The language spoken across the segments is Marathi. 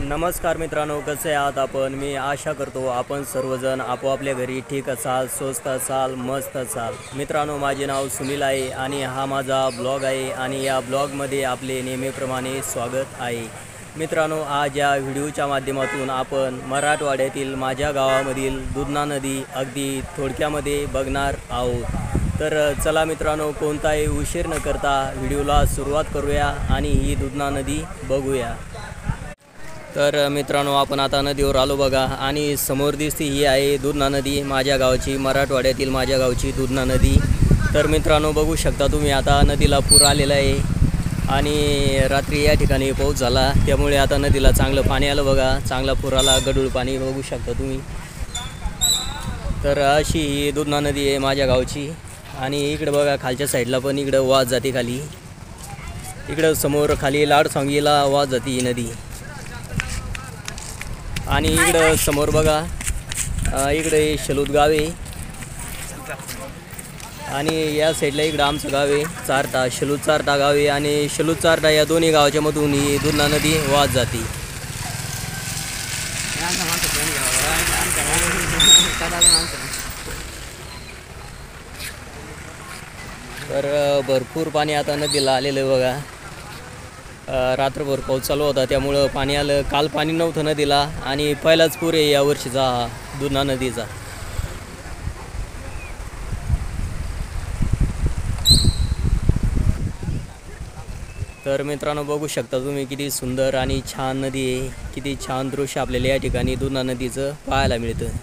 नमस्कार मित्रांनो, कसे आहात आपण? मी आशा करतो आपण सर्वजण आपापल्या घरी ठीक असाल, स्वस्त असाल, मस्त असाल. मित्रांनो, माझे नाव सुनील आहे आणि हा माझा ब्लॉग आहे आणि या ब्लॉगमध्ये आपले नेहमीप्रमाणे स्वागत आहे. मित्रांनो, आज या व्हिडिओच्या माध्यमातून आपण मराठवाड्यातील माझ्या गावामधील दुधना नदी अगदी थोडक्यामध्ये बघणार आहोत. तर चला मित्रांनो, कोणताही उशीर न करता व्हिडिओला सुरुवात करूया आणि ही दुधना नदी बघूया. तर मित्रांनो, आपण आता नदीवर आलो बघा आणि समोर दिसते ही आहे दुधना नदी, माझ्या गावची, मराठवाड्यातील माझ्या गावची दुधना नदी. तर मित्रांनो, बघू शकता तुम्ही आता नदीला पूर आलेला आहे आणि रात्री या ठिकाणी पाऊस झाला, त्यामुळे आता नदीला चांगलं पाणी आलं बघा, चांगला पूर आला, गढूळ पाणी बघू शकता तुम्ही. तर अशी ही दुधना नदी आहे माझ्या गावची. आणि इकडे बघा खालच्या साईडला पण इकडं वाहत जाते खाली, इकडं समोर खाली लाडसांगीला वाहत जाते ही नदी. आणि इकडं समोर बघा इकडे शलूत गाव आहे आणि या साईडला इकडं आमचं गाव आहे चारटा, शलूत चारटा गाव आहे आणि शलूत चारटा या दोन्ही गावाच्या मधून ही दुधना नदी वाहत जाते. तर भरपूर पाणी आता नदीला आलेलं आहे बघा. रात्रभर पाऊस चालू होता त्यामुळं पाणी आलं. काल पाणी नव्हतं नदीला आणि पहिलाच पूर आहे या वर्षीचा हा दुधना नदीचा. तर मित्रांनो, बघू शकता तुम्ही किती सुंदर आणि छान नदी आहे, किती छान दृश्य आपल्याला या ठिकाणी दुधना नदीचं पाहायला मिळतं.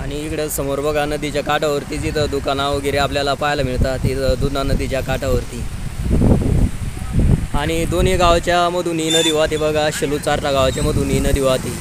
आणि इकडं समोर बघा नदीच्या काठावरती जिथं दुकानं वगैरे आपल्याला पाहायला मिळतात, तिथं दुधना नदीच्या काठावरती. आणि दोन्ही गावाच्या मधून ही नदी वाहते बघा, शलूत चारटा गावाच्या मधून ही नदी वाहते.